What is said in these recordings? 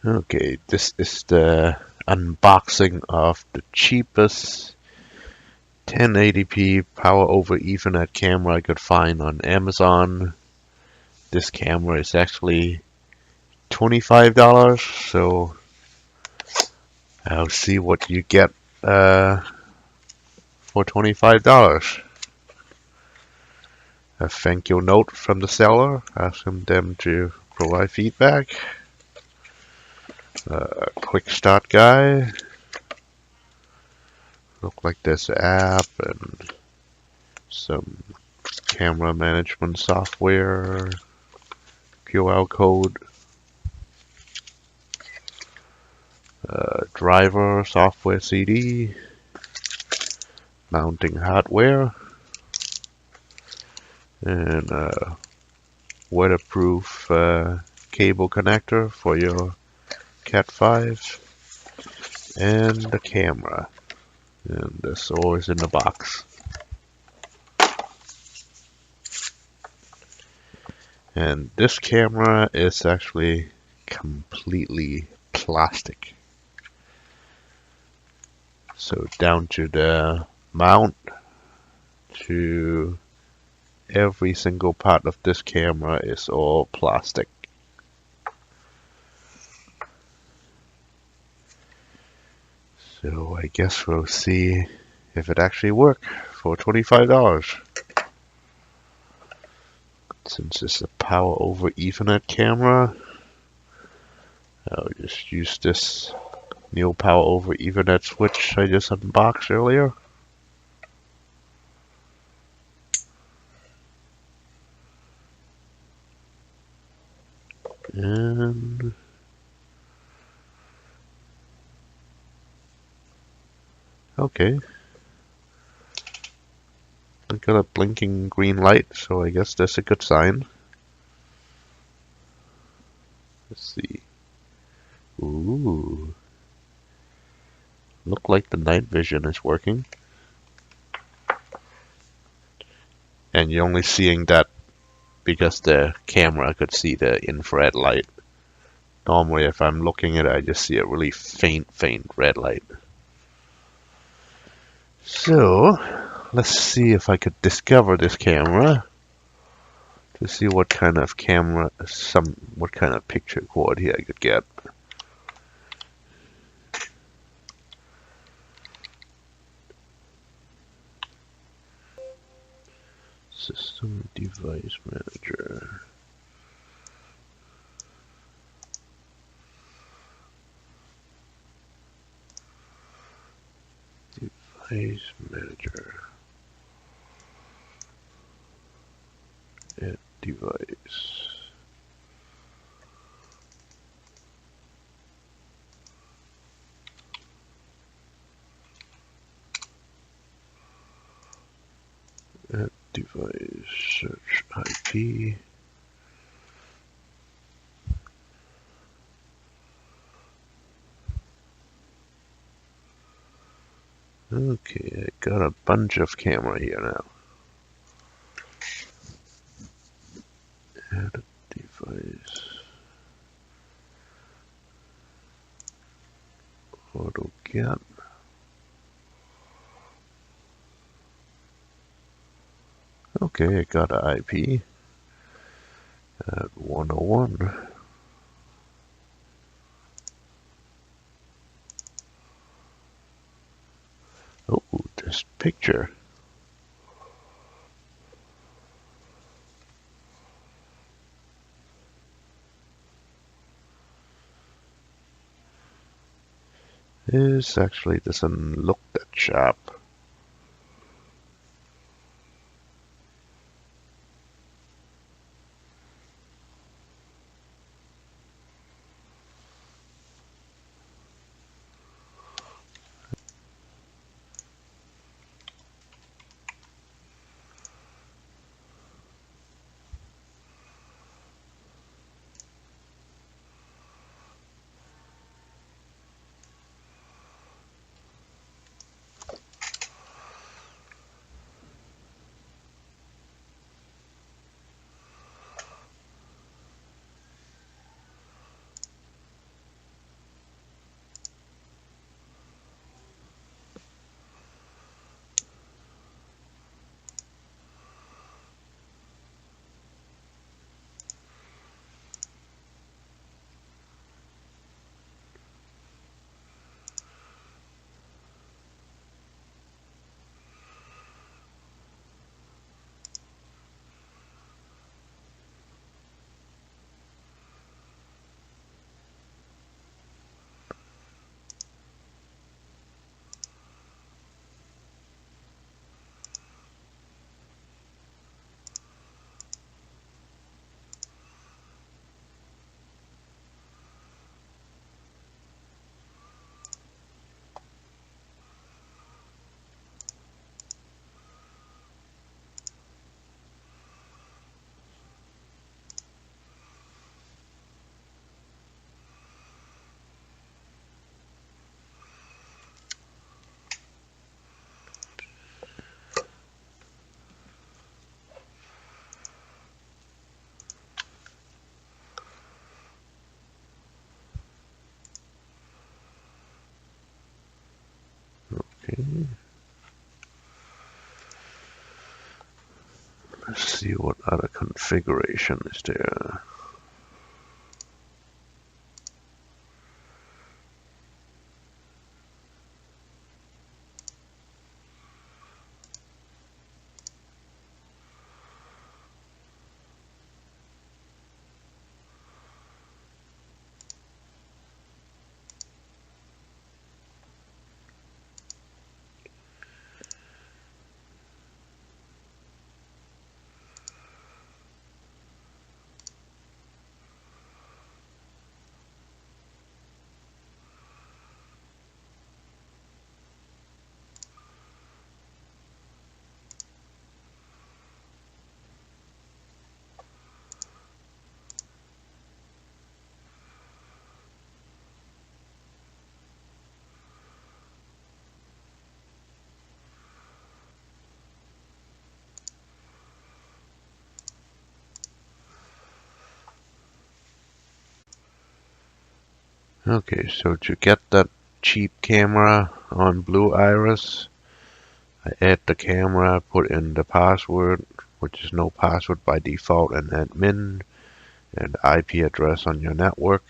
Okay, this is the unboxing of the cheapest 1080p power over Ethernet camera I could find on Amazon. This camera is actually $25, so I'll see what you get for $25. A thank you note from the seller, asking them to provide feedback. A quick start guide. Look like this app and some camera management software, QR code, driver, software CD, mounting hardware, and weatherproof cable connector for your Cat 5, and the camera. And this all is in the box. And this camera is actually completely plastic. So down to the mount, to every single part of this camera is all plastic. So I guess we'll see if it actually works for $25. Since it's a power over Ethernet camera, I'll just use this new power over Ethernet switch I just unboxed earlier. And okay, I got a blinking green light, so I guess that's a good sign. Let's see. Ooh, look like the night vision is working. And you're only seeing that because the camera could see the infrared light. Normally, if I'm looking at it, I just see a really faint red light. So, let's see if I could discover this camera to see what kind of camera, what kind of picture quality I could get. System device manager. Device manager. Add device. Add device. Search IP. Okay, I got a bunch of camera here now. Add a device. Auto get. Okay, I got an IP at 101. Oh, this picture. This actually doesn't look that sharp. Let's see what other configuration is there. Okay, so to get that cheap camera on Blue Iris, I add the camera, put in the password, which is no password by default, and admin, and IP address on your network.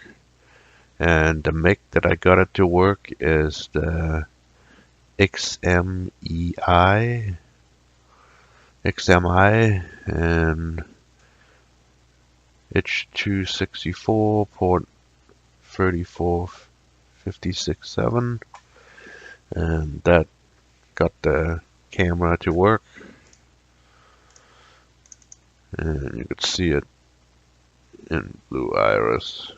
And the mic that I got it to work is the XMI, and H.264 port 34567, and that got the camera to work, and you could see it in Blue Iris.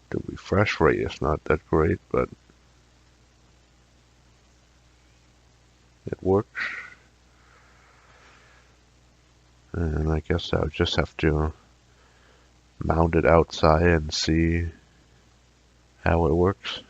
The refresh rate is not that great, but it works. And I guess I'll just have to mount it outside and see how it works.